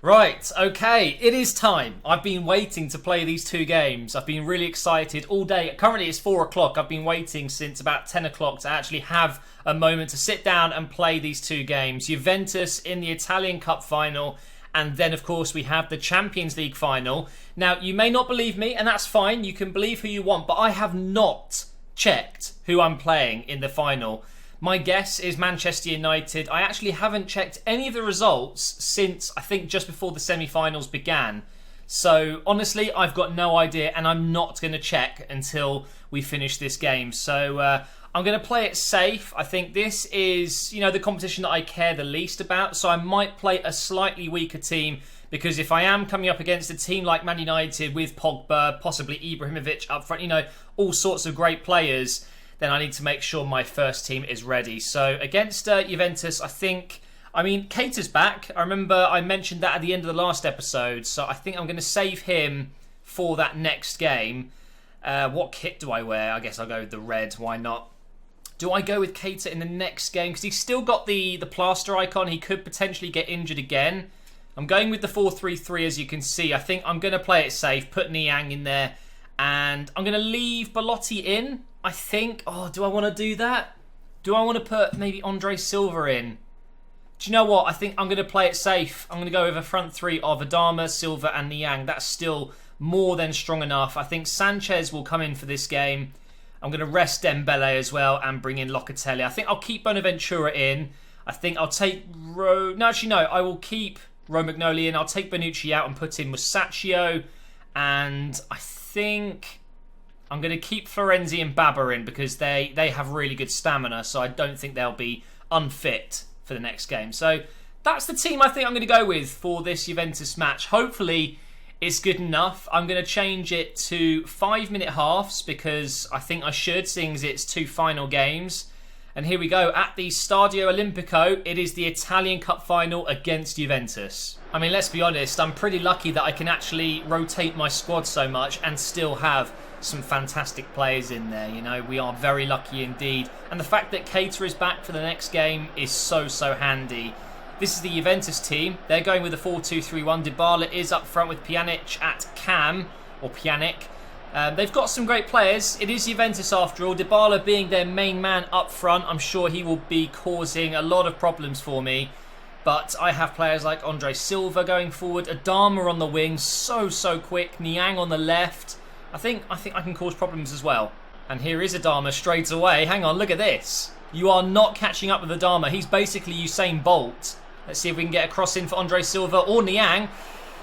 Right, okay, it is time. I've been waiting to play these two games. I've been really excited all day. Currently it's 4 o'clock. I've been waiting since about 10 o'clock to actually have a moment to sit down and play these two games. Juventus in the Italian Cup final, and then of course we have the Champions League final. Now, you may not believe me, and that's fine. You can believe who you want, but I have not checked who I'm playing in the final. My guess is Manchester United. I actually haven't checked any of the results since, I think, just before the semi-finals began. So, honestly, I've got no idea, and I'm not going to check until we finish this game. So, I'm going to play it safe. I think this is, the competition that I care the least about. So, I might play a slightly weaker team, because if I am coming up against a team like Man United with Pogba, possibly Ibrahimovic up front, all sorts of great players, then I need to make sure my first team is ready. So against Juventus, Keita's back. I remember I mentioned that at the end of the last episode. So I think I'm going to save him for that next game. What kit do I wear? I guess I'll go with the red. Why not? Do I go with Keita in the next game? Because he's still got the plaster icon. He could potentially get injured again. I'm going with the 4-3-3, as you can see. I think I'm going to play it safe. Put Niang in there. And I'm going to leave Belotti in, I think. Oh, do I want to do that? Do I want to put maybe Andre Silva in? Do you know what? I think I'm going to play it safe. I'm going to go with a front three of Adama, Silva and Niang. That's still more than strong enough. I think Sanchez will come in for this game. I'm going to rest Dembele as well and bring in Locatelli. I think I'll keep Bonaventura in. I think I'll take I will keep Romagnoli in. I'll take Bonucci out and put in Musacchio. And I think I'm going to keep Florenzi and Baba in because they have really good stamina, so I don't think they'll be unfit for the next game. So that's the team I think I'm going to go with for this Juventus match. Hopefully it's good enough. I'm going to change it to 5-minute halves because I think I should, seeing as it's two final games. And here we go, at the Stadio Olimpico, it is the Italian Cup final against Juventus. I mean, let's be honest, I'm pretty lucky that I can actually rotate my squad so much and still have some fantastic players in there. We are very lucky indeed. And the fact that Keita is back for the next game is so handy. This is the Juventus team. They're going with a 4-2-3-1. Dybala is up front with Pjanic at cam, or Pjanic. They've got some great players. It is Juventus after all. Dybala being their main man up front, I'm sure he will be causing a lot of problems for me. But I have players like Andre Silva going forward, Adama on the wing, so quick, Niang on the left. I think I can cause problems as well. And here is Adama straight away. Hang on, look at this. You are not catching up with Adama. He's basically Usain Bolt. Let's see if we can get a cross in for Andre Silva or Niang.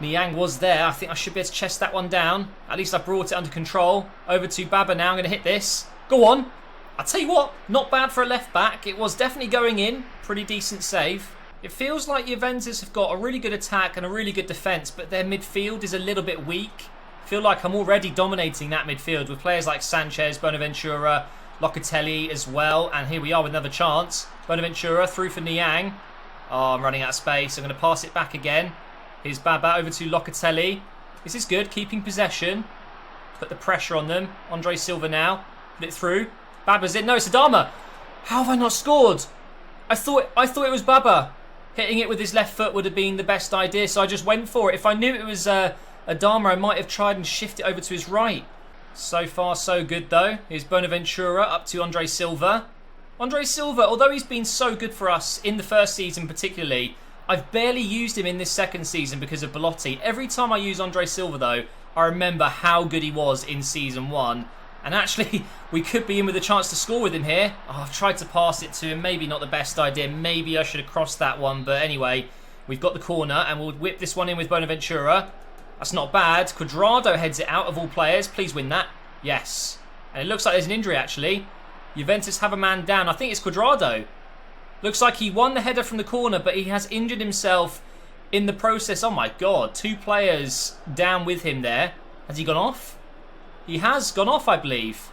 Niang was there. I think I should be able to chest that one down. At least I brought it under control. Over to Baba now. I'm going to hit this. Go on. I'll tell you what, not bad for a left back. It was definitely going in. Pretty decent save. It feels like Juventus have got a really good attack and a really good defence, but their midfield is a little bit weak. I feel like I'm already dominating that midfield with players like Sanchez, Bonaventura, Locatelli as well. And here we are with another chance. Bonaventura through for Niang. Oh, I'm running out of space. I'm going to pass it back again. Here's Baba over to Locatelli. This is good, keeping possession. Put the pressure on them. Andre Silva now. Put it through. Baba's in. No, it's Adama. How have I not scored? I thought it was Baba. Hitting it with his left foot would have been the best idea, so I just went for it. If I knew it was Adama, I might have tried and shift it over to his right. So far, so good, though. Here's Bonaventura up to Andre Silva. Andre Silva, although he's been so good for us in the first season particularly, I've barely used him in this second season because of Belotti. Every time I use Andre Silva, though, I remember how good he was in Season 1. And actually, we could be in with a chance to score with him here. Oh, I've tried to pass it to him. Maybe not the best idea. Maybe I should have crossed that one. But anyway, we've got the corner, and we'll whip this one in with Bonaventura. That's not bad. Cuadrado heads it out of all players. Please win that. Yes. And it looks like there's an injury, actually. Juventus have a man down. I think it's Cuadrado. Looks like he won the header from the corner, but he has injured himself in the process. Oh my god, 2 players down with him there. Has he gone off? He has gone off, I believe.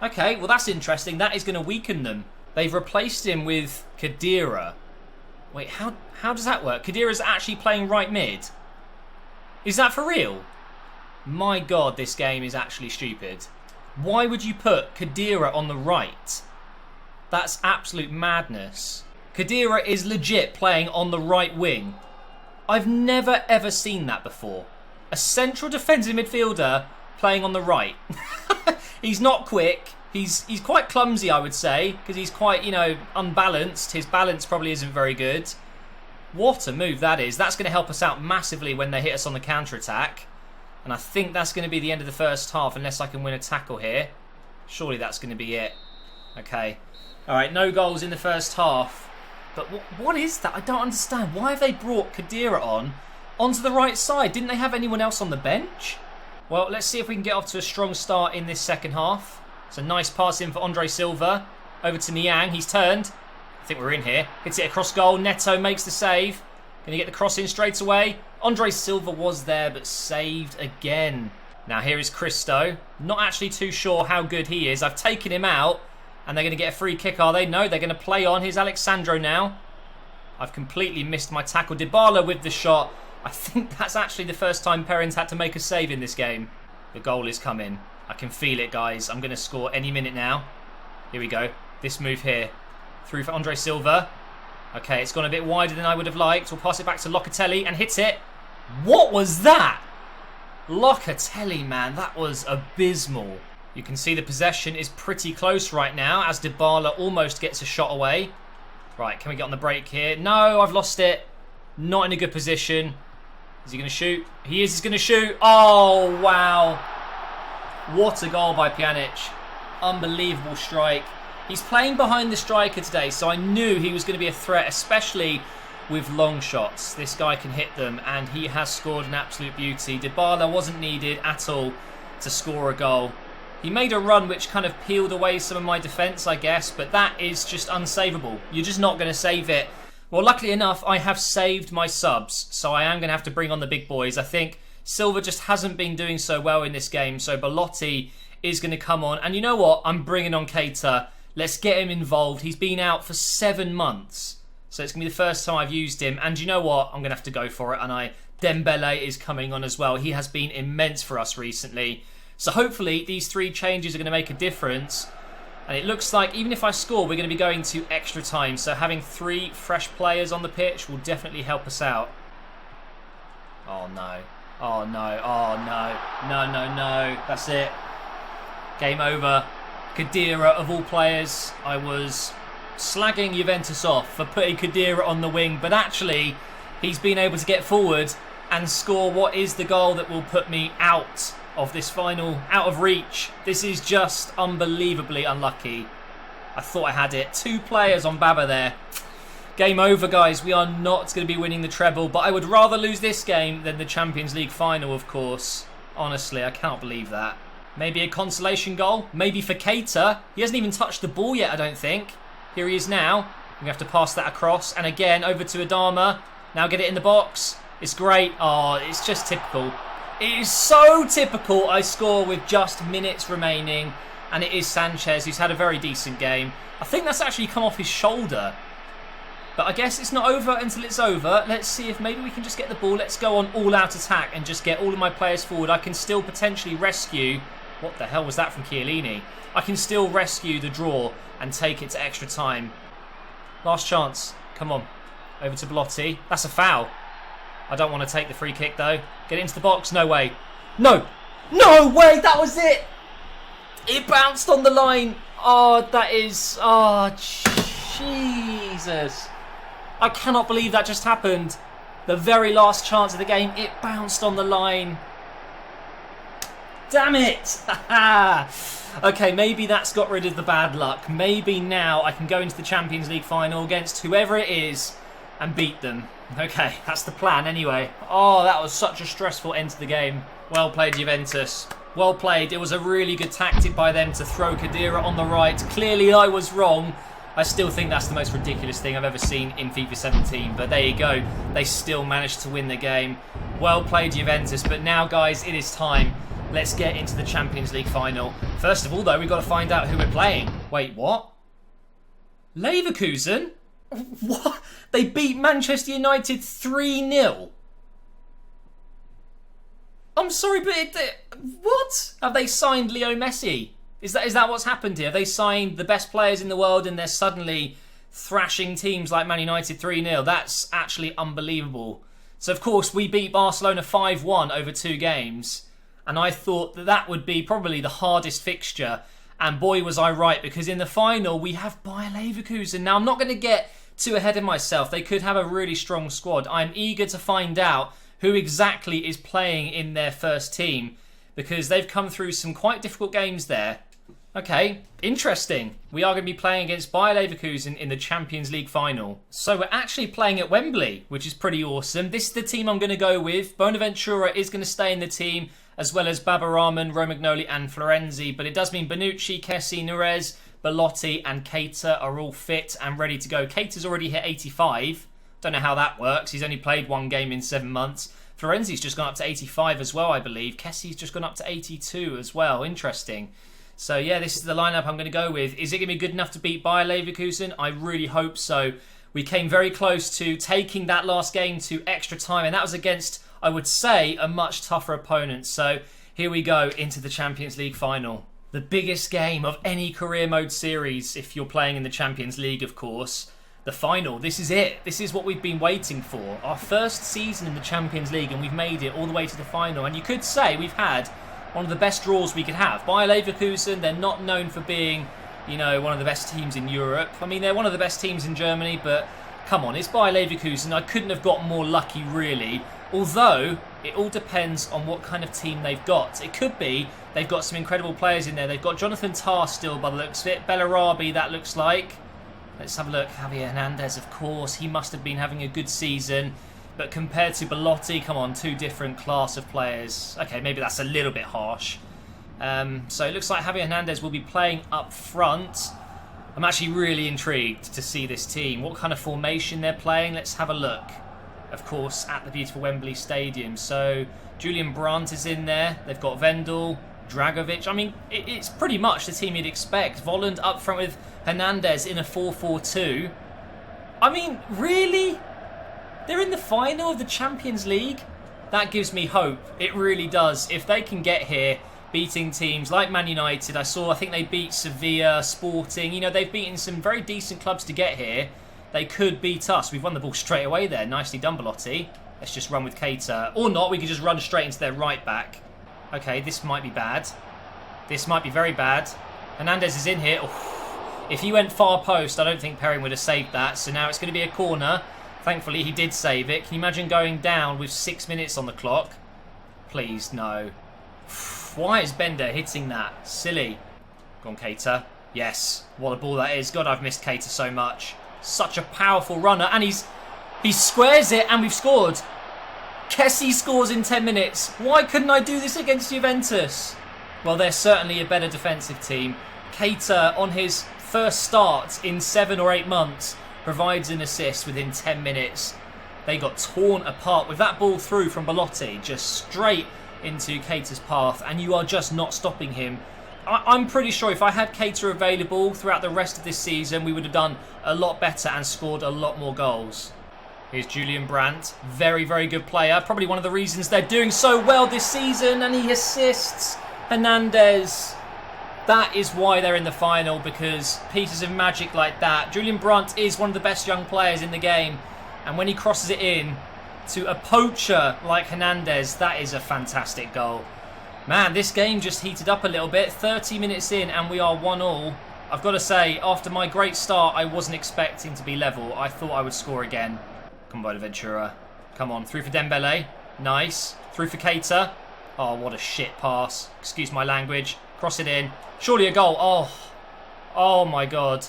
Okay, well that's interesting. That is going to weaken them. They've replaced him with Khedira. Wait, how does that work? Khedira's actually playing right mid. Is that for real? My god, this game is actually stupid. Why would you put Khedira on the right? That's absolute madness. Khedira is legit playing on the right wing. I've never ever seen that before. A central defensive midfielder playing on the right. He's not quick. He's quite clumsy, I would say, because he's quite, unbalanced. His balance probably isn't very good. What a move that is. That's going to help us out massively when they hit us on the counter-attack. And I think that's going to be the end of the first half, unless I can win a tackle here. Surely that's going to be it. Okay. All right, no goals in the first half. But what is that? I don't understand. Why have they brought Khedira onto the right side? Didn't they have anyone else on the bench? Well, let's see if we can get off to a strong start in this second half. It's a nice pass in for Andre Silva. Over to Niang. He's turned. I think we're in here. Hits it across goal. Neto makes the save. Going to get the cross in straight away. Andre Silva was there, but saved again. Now here is Christo. Not actually too sure how good he is. I've taken him out, and they're going to get a free kick, are they? No, they're going to play on. Here's Alexandro now. I've completely missed my tackle. Dybala with the shot. I think that's actually the first time Perrin's had to make a save in this game. The goal is coming. I can feel it, guys. I'm going to score any minute now. Here we go. This move here. Through for Andre Silva. Okay, it's gone a bit wider than I would have liked. We'll pass it back to Locatelli and hit it. What was that? Locatelli, man. That was abysmal. You can see the possession is pretty close right now as Dybala almost gets a shot away. Right, can we get on the break here? No, I've lost it. Not in a good position. Is he going to shoot? He is. He's going to shoot. Oh, wow. What a goal by Pjanic. Unbelievable strike. He's playing behind the striker today, so I knew he was going to be a threat, especially with long shots. This guy can hit them, and he has scored an absolute beauty. Dybala wasn't needed at all to score a goal. He made a run which kind of peeled away some of my defence, I guess, but that is just unsavable. You're just not going to save it. Well, luckily enough, I have saved my subs, so I am going to have to bring on the big boys. I think Silva just hasn't been doing so well in this game, so Belotti is going to come on. And you know what? I'm bringing on Keita. Let's get him involved. He's been out for 7 months, so it's going to be the first time I've used him. And you know what? I'm going to have to go for it, and Dembele is coming on as well. He has been immense for us recently. So hopefully these 3 changes are going to make a difference. And it looks like even if I score, we're going to be going to extra time. So having 3 fresh players on the pitch will definitely help us out. Oh, no. Oh, no. Oh, no. No, no, no. That's it. Game over. Khedira, of all players, I was slagging Juventus off for putting Khedira on the wing. But actually, he's been able to get forward and score what is the goal that will put me out of this final, out of reach. This is just unbelievably unlucky. I thought I had it. 2 players on Baba there. Game over, guys. We are not going to be winning the treble, but I would rather lose this game than the Champions League final, of course. Honestly, I can't believe that. Maybe a consolation goal. Maybe for Keita. He hasn't even touched the ball yet, I don't think. Here he is now. We have to pass that across. And again, over to Adama. Now get it in the box. It's great. Oh, it's just typical. It is so typical I score with just minutes remaining. And it is Sanchez, who's had a very decent game. I think that's actually come off his shoulder. But I guess it's not over until it's over. Let's see if maybe we can just get the ball. Let's go on all-out attack and just get all of my players forward. I can still potentially rescue... What the hell was that from Chiellini? I can still rescue the draw and take it to extra time. Last chance. Come on. Over to Belotti. That's a foul. I don't want to take the free kick, though. Get it into the box. No way. No. No way. That was it. It bounced on the line. Oh, that is... Oh, Jesus. I cannot believe that just happened. The very last chance of the game. It bounced on the line. Damn it. Okay, maybe that's got rid of the bad luck. Maybe now I can go into the Champions League final against whoever it is and beat them. Okay, that's the plan anyway. Oh, that was such a stressful end to the game. Well played, Juventus. Well played. It was a really good tactic by them to throw Khedira on the right. Clearly I was wrong. I still think that's the most ridiculous thing I've ever seen in FIFA 17. But there you go. They still managed to win the game. Well played, Juventus. But now, guys, it is time. Let's get into the Champions League final. First of all, though, we've got to find out who we're playing. Wait, what? Leverkusen? What? They beat Manchester United 3-0. I'm sorry, but what? Have they signed Leo Messi? Is that what's happened here? Have they signed the best players in the world and they're suddenly thrashing teams like Man United 3-0? That's actually unbelievable. So, of course, we beat Barcelona 5-1 over 2 games. And I thought that that would be probably the hardest fixture. And boy, was I right, because in the final, we have Bayer Leverkusen. Now, I'm not going to get too ahead of myself. They could have a really strong squad. I'm eager to find out who exactly is playing in their first team, because they've come through some quite difficult games there. Okay, interesting. We are going to be playing against Bayer Leverkusen in the Champions League final. So we're actually playing at Wembley, which is pretty awesome. This is the team I'm going to go with. Bonaventura is going to stay in the team, as well as Babaraman, Romagnoli and Florenzi. But it does mean Bonucci, Kessie, Nunez, Belotti and Keita are all fit and ready to go. Keita's already hit 85. Don't know how that works. He's only played 1 game in 7 months. Florenzi's just gone up to 85 as well, I believe. Kessie's just gone up to 82 as well. Interesting. So, yeah, this is the lineup I'm going to go with. Is it going to be good enough to beat Bayer Leverkusen? I really hope so. We came very close to taking that last game to extra time, and that was against, I would say, a much tougher opponent. So, here we go into the Champions League final. The biggest game of any career mode series, if you're playing in the Champions League, of course. The final, this is it. This is what we've been waiting for. Our first season in the Champions League, and we've made it all the way to the final. And you could say we've had one of the best draws we could have. Bayer Leverkusen, they're not known for being, you know, one of the best teams in Europe. I mean, they're one of the best teams in Germany, but come on, it's Bayer Leverkusen. I couldn't have got more lucky, really. Although, it all depends on what kind of team they've got. It could be they've got some incredible players in there. They've got Jonathan Tah still, by the looks of it. Bellarabi, that looks like. Let's have a look. Javier Hernandez, of course. He must have been having a good season. But compared to Belotti, come on, 2 different class of players. Okay, maybe that's a little bit harsh. So it looks like Javier Hernandez will be playing up front. I'm actually really intrigued to see this team. What kind of formation they're playing? Let's have a look. Of course, at the beautiful Wembley Stadium. So Julian Brandt is in there. They've got Vendel, Dragovic. I mean, it's pretty much the team you'd expect. Volland up front with Hernandez in a 4-4-2. I mean, really? They're in the final of the Champions League? That gives me hope. It really does. If they can get here, beating teams like Man United, I think they beat Sevilla, Sporting. You know, they've beaten some very decent clubs to get here. They could beat us. We've won the ball straight away there. Nicely done, Belotti. Let's just run with Keita. Or not, we could just run straight into their right back. Okay, this might be bad. This might be very bad. Hernandez is in here. Oh, if he went far post, I don't think Perrin would have saved that. So now it's going to be a corner. Thankfully, he did save it. Can you imagine going down with 6 minutes on the clock? Please, no. Why is Bender hitting that? Silly. Go on, Keita. Yes. What a ball that is. God, I've missed Keita so much. Such a powerful runner. And he squares it, and we've scored. Kessie scores in 10 minutes. Why couldn't I do this against Juventus? Well, they're certainly a better defensive team. Keita, on his first start in 7 or 8 months, provides an assist within 10 minutes. They got torn apart with that ball through from Belotti, just straight into Keita's path, and you are just not stopping him. I'm pretty sure if I had Keita available throughout the rest of this season, we would have done a lot better and scored a lot more goals. Here's Julian Brandt, very, very good player. Probably one of the reasons they're doing so well this season, and he assists Hernandez. That is why they're in the final, because pieces of magic like that. Julian Brandt is one of the best young players in the game, and when he crosses it in to a poacher like Hernandez, that is a fantastic goal. Man, this game just heated up a little bit. 30 minutes in and we are 1-1. I've got to say, after my great start, I wasn't expecting to be level. I thought I would score again. Come on, Bonaventura. Come on, through for Dembele. Nice. Through for Keita. Oh, what a shit pass. Excuse my language. Cross it in. Surely a goal. Oh my God.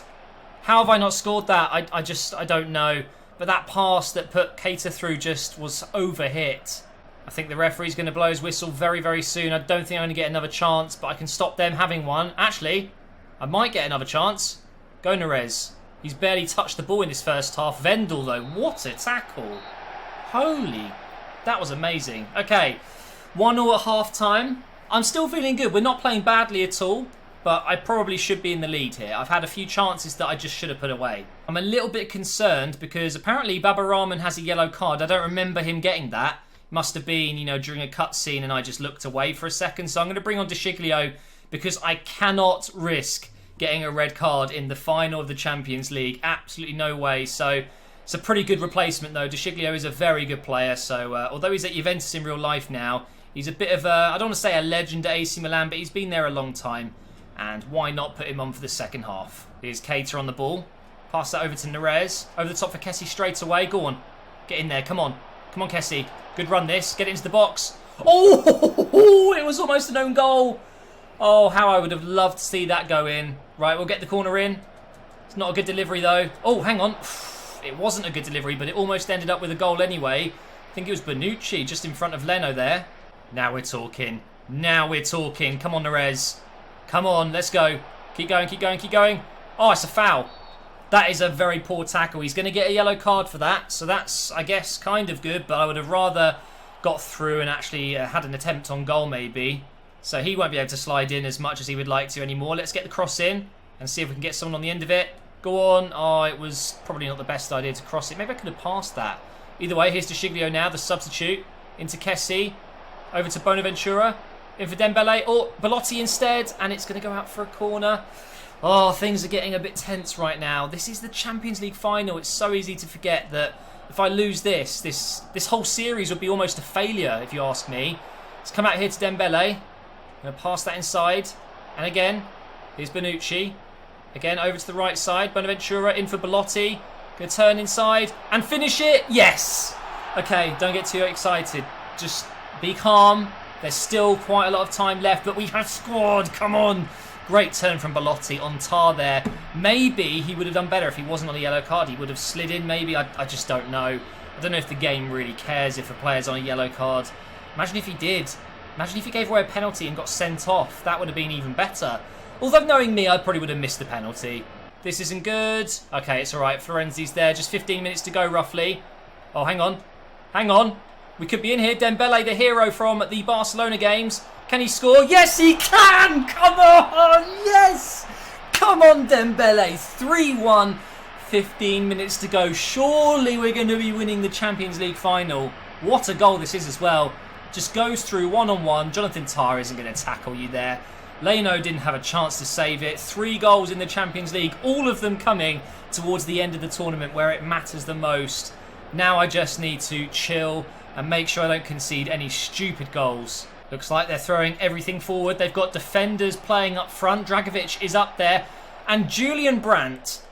How have I not scored that? I don't know. But that pass that put Keita through just was overhit. I think the referee's going to blow his whistle very, very soon. I don't think I'm going to get another chance, but I can stop them having one. Actually, I might get another chance. Go Nunez. He's barely touched the ball in this first half. Vendel, though. What a tackle. Holy. That was amazing. Okay. 1-1 at half-time. I'm still feeling good. We're not playing badly at all, but I probably should be in the lead here. I've had a few chances that I just should have put away. I'm a little bit concerned because apparently Babaraman has a yellow card. I don't remember him getting that. Must have been, you know, during a cutscene and I just looked away for a second. So I'm going to bring on De Sciglio because I cannot risk getting a red card in the final of the Champions League. Absolutely no way. So It's a pretty good replacement, though. De Sciglio is a very good player. So, although he's at Juventus in real life now, he's a bit of a, I don't want to say a legend at AC Milan, but he's been there a long time. And why not put him on for the second half? Here's Keita on the ball. Pass that over to Neres. Over the top for Kessie straight away. Go on. Get in there. Come on. Come on, Kessie. Good run this. Get it into the box. Oh, it was almost an own goal. Oh, how I would have loved to see that go in. Right, we'll get the corner in. It's not a good delivery, though. Oh, hang on. It wasn't a good delivery, but it almost ended up with a goal anyway. I think it was Bonucci just in front of Leno there. Now we're talking. Now we're talking. Come on, Neres. Come on, let's go. Keep going, keep going, keep going. Oh, it's a foul. That is a very poor tackle. He's going to get a yellow card for that. So that's, I guess, kind of good. But I would have rather got through and actually had an attempt on goal, maybe. So he won't be able to slide in as much as he would like to anymore. Let's get the cross in and see if we can get someone on the end of it. Go on. Oh, it was probably not the best idea to cross it. Maybe I could have passed that. Either way, here's De Sciglio now, the substitute. Into Kessie. Over to Bonaventura. In for Dembele. Oh, Belotti instead. And it's going to go out for a corner. Oh, things are getting a bit tense right now. This is the Champions League final. It's so easy to forget that if I lose this whole series would be almost a failure, if you ask me. Let's come out here to Dembele. I'm going to pass that inside. And again, here's Bonucci. Again, over to the right side. Bonaventura in for Belotti. Going to turn inside and finish it. Yes! Okay, don't get too excited. Just be calm. There's still quite a lot of time left, but we have scored. Come on. Great turn from Belotti on tar there. Maybe he would have done better if he wasn't on a yellow card. He would have slid in, maybe. I just don't know. I don't know if the game really cares if a player's on a yellow card. Imagine if he did. Imagine if he gave away a penalty and got sent off. That would have been even better. Although knowing me, I probably would have missed the penalty. This isn't good. Okay, it's all right. Florenzi's there. Just 15 minutes to go, roughly. Oh, hang on. Hang on. We could be in here. Dembele, the hero from the Barcelona games. Can he score? Yes, he can! Come on! Yes! Come on, Dembele. 3-1. 15 minutes to go. Surely we're going to be winning the Champions League final. What a goal this is as well. Just goes through one-on-one. Jonathan Tah isn't going to tackle you there. Leno didn't have a chance to save it. 3 goals in the Champions League. All of them coming towards the end of the tournament where it matters the most. Now I just need to chill and make sure I don't concede any stupid goals. Looks like they're throwing everything forward. They've got defenders playing up front. Dragovic is up there. And Julian Brandt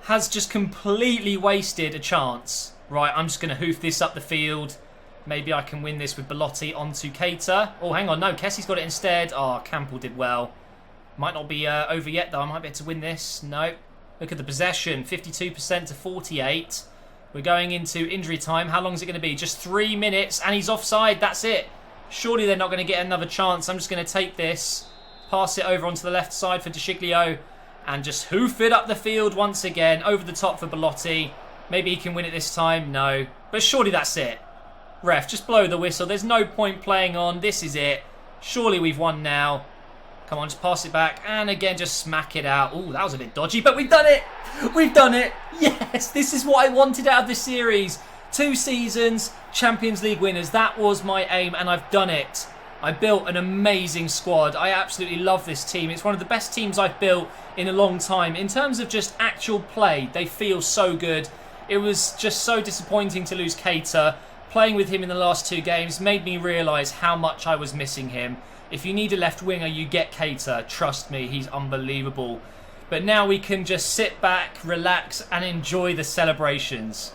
has just completely wasted a chance. Right, I'm just going to hoof this up the field. Maybe I can win this with Belotti onto Keita. Oh, hang on. No, Kessie's got it instead. Oh, Campbell did well. Might not be over yet, though. I might be able to win this. No. Look at the possession. 52% to 48. We're going into injury time. How long is it going to be? Just 3 minutes. And he's offside. That's it. Surely they're not going to get another chance. I'm just going to take this. Pass it over onto the left side for De Sciglio. And just hoof it up the field once again. Over the top for Belotti. Maybe he can win it this time. No. But surely that's it. Ref, just blow the whistle. There's no point playing on. This is it. Surely we've won now. Come on, just pass it back. And again, just smack it out. Ooh, that was a bit dodgy, but we've done it. We've done it. Yes, this is what I wanted out of this series. 2 seasons, Champions League winners. That was my aim, and I've done it. I built an amazing squad. I absolutely love this team. It's one of the best teams I've built in a long time. In terms of just actual play, they feel so good. It was just so disappointing to lose Keita. Playing with him in the last 2 games made me realise how much I was missing him. If you need a left winger, you get Keita. Trust me, he's unbelievable. But now we can just sit back, relax, and enjoy the celebrations.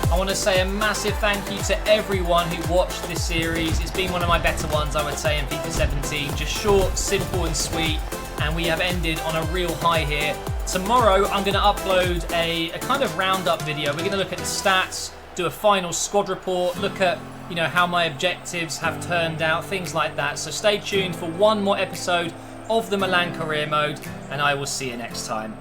I want to say a massive thank you to everyone who watched this series. It's been one of my better ones, I would say, in FIFA 17. Just short, simple and sweet. And we have ended on a real high here. Tomorrow, I'm going to upload a kind of roundup video. We're going to look at the stats, do a final squad report, look at, how my objectives have turned out, things like that. So stay tuned for one more episode of the Milan career mode, and I will see you next time.